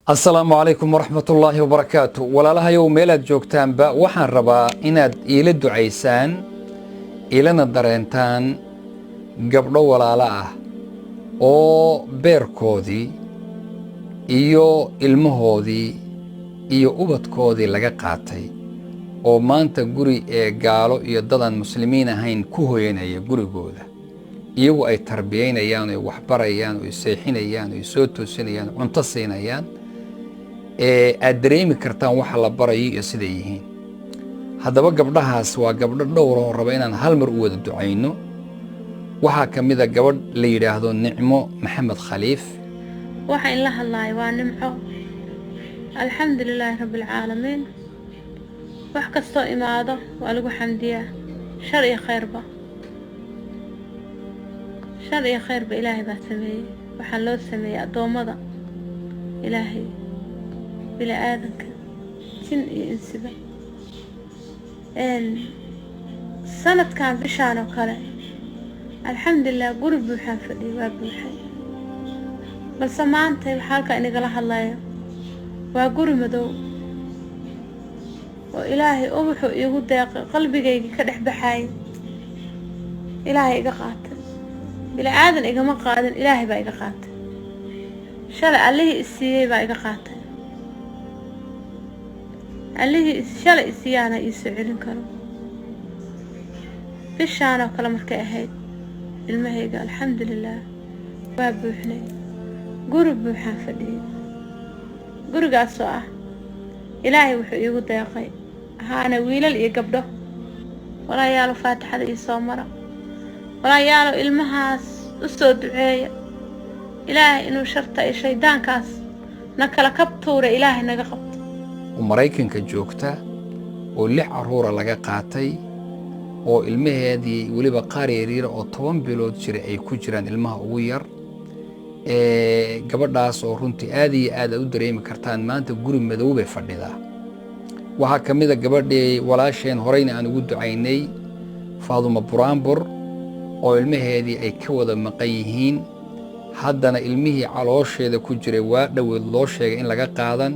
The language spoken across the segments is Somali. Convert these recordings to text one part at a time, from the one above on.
السلام عليكم ورحمة الله وبركاته ولا لها يوم ميلاد جوكتان با وحن ربا إناد إيلد عيسان إيلنا الدرينتان قبل ولا لا أو بيركودي إيو المهودي إيو أبدكودي لغا قاتي أو مانتا قري قالو إيو دادان مسلمين هين كوهيين إيو قري قودا إيو أي تربيين إيان إيو وحبر إيان إيو سيحين إيان إيو سوتو سين إيان عنتصين إيان aad dareemi kartaan waxa la barayo iyo sida yihiin haddaba gabdhahaas waa gabdho dhowr oo raba inaan hal mar u wada ducayno waxa kamid ah gabadh la yiraahdo Nicmo Maxamed Khaliif waxa in la hadlaay waa nimco alxamdulillah rabbil caalamiin wax kasto imaado waa lagu xamdiyaa shar iyo khayrba ilaahay baa sameeyay waxa loo sameeyay adoomada ilaahay بلا آذنك جن إنسبة سنة كان بشانه وكله الحمد لله قرب بوحان فدي وابوحان بل سمعنتي بحالك إني قلها الله وقرب مدو وإلهي أبحو يقول قلبي جاي كدح بحاي إلهي قاتل بلا آذن إيقا ما قادن إلهي بقى قاتل شلع عليه السيئي بقى قاتل عليه شلع السيانة يسعلن كرو بشانة وكلا مركا أهيد المهيقة الحمد لله باب بوحني قرب بوحان فدي قرق عالسوء إلهي وحو يقول داقي هانا ويلل يقبضه ولا يالو فاتحة يصومرا ولا يالو المهاس أسو دعاية إلهي إنو شرطة شيطان كاس نكلا كبتورة إلهي نقبط ومرايكنka joogta oo 6 caruur laga qaatay oo ilmaheedii waliba qaar yaryar oo 10 bilood jira ay ku jiraan ilmaha ugu yar gabadhaas oo runtii aad iyo aad u dareemi kartaan maanta guri madow bay fadhidaa waxa kamid ah gabadhii walaasheen horeyna aan ugu ducaynay Faaduma Buraanbur oo ilmaheedii ay ka wada maqan yihiin haddana ilmihii caloosheeda ku jiray waa dhaweed loo sheegay in laga qaadan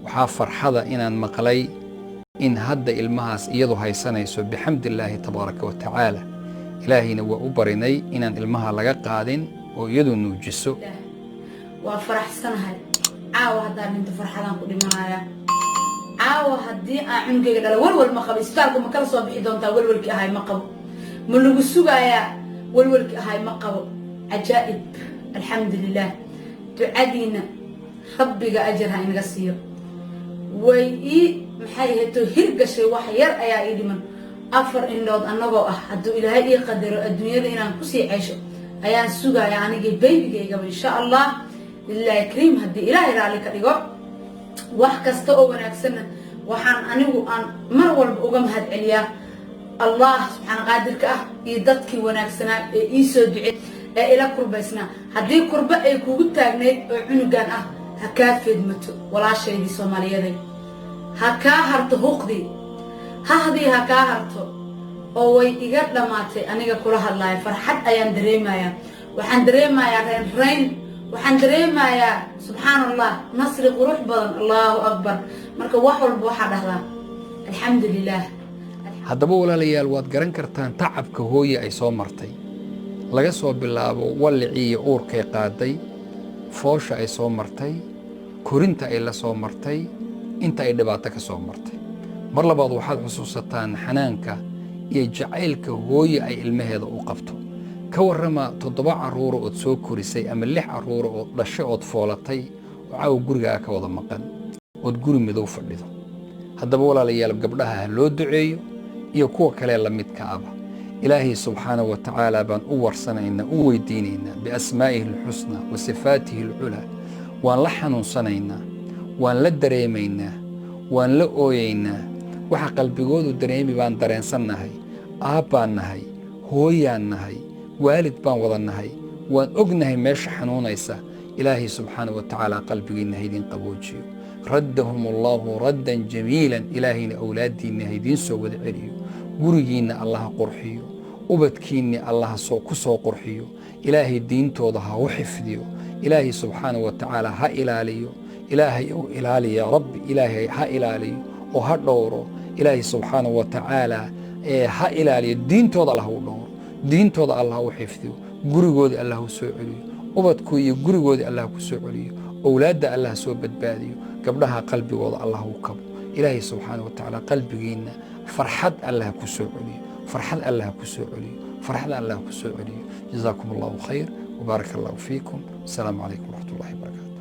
waxaa farxada inaan maqlay in hadda ilmahaas iyadu haysanayso bixamdillaahi tabaaraka wa tacaala ilaahayna waa u barinay inaan ilmaha laga qaadin oo iyadu nuujiso waa faraxsanahay caawa haddaan inta farxadaan ku dhimanaya caawa haddii aan cunugayga dhala walwal ma qabo isbitaalku ma kala soo bixi doontaa walwalkii ahay ma qabo ma lagu sugayaa walwalkii ahay ma qabo cajaa'ib alxamdulilah ducadiina rabbiga ajar ha inaga siiyo way maxay heeto hirgashay wax yar ayaa ii dhiman 4 indhood anagoo ah hadduu ilaahay ii qadaro adduunyada inaan ku sii ceesho ayaan sugayaa anigii baybigayga insha Allah lillahi kariim haddii ilaahay raali ka dhigo wax kasta oo wanaagsan waxaan anigu aan mar walba uga mahad celiyaa Allah subhanahu qaadirka ah iyo dadkii wanaagsanaa ee ii soo ducay ee ila kurbaysnaa haddii kurba ay kugu taagneed oo cunugan ah هكافد متو ولا شيء دي سوماليادي هكاهرت هوقدي ههدي هكاهرتو oo way iga dhamaatay aniga kula hadlaay farxad ayaan dareemayaa waxaan dareemayaa reyn waxaan dareemayaa subhanallah nasri qurux badan Allahu akbar marka wax walba waxa dhahdaa alxamdulillah haddaba walaalayaal waad garan kartaan tacabka hooyo ay soo martay laga soo bilaabo walcii uurkay qaaday foosha ay soo martay korinta ay la soo martay inta ay dhibaato ka soo martay mar labaad waxaad xusuusataan xanaanka iyo jacaylka hooyo ay ilmaheeda u qabto ka warrama 7 caruur oo soo korisay ama 6 caruur oo dhashay oo foolatay oo caaw guriga ka wada maqan oo guri madow fadhido haddaba walaalayaal gabdhaha loo duceeyo iyo kuwa kale la midka ah إلهي سبحانه وتعالى بان أورسنينا ويدينينا بأسمائه الحسنى وصفاته العلى وان لحن صنينا وان لدريمينا وان لأوينا وحا قلبي قودو دريمي بان دارين سنهي آبان نهي هويان نهي والد بان وضن نهي وان أقنهي ميش حنونيسا إلهي سبحانه وتعالى قلبي نهيدين قبوجيو ردهم الله ردا جميلا إلهي أولادي نهيدين سوى العليو gurigiina Allah qurxiyo ubadkiina Allah ku soo qurxiyo ilaahay diintooda ha u xifdiyo ilaahay subhanahu wa ta'ala ha ilaaliyo ilaahay uu ilaaliya rabbi ilaahay ha ilaaliyo oo ha dhowro ilaahay subxaanahu wa tacaala ha ilaaliyo diintooda allah u dhowro diintooda allah u xifdiyo gurigoodii allah u soo celiyo ubadku iyo gurigoodii allah ku soo celiyo awlaadda allah soo badbaadiyo gabdhaha qalbigooda allah u kabo ilaahay subxaanahu wa tacaala qalbigiinna farxad allah ku soo celiyo farxad allah ku soo celiyo farxad allah ku soo celiyo jazaakum allahu khayr وبارك الله فيكم السلام عليكم ورحمة الله وبركاته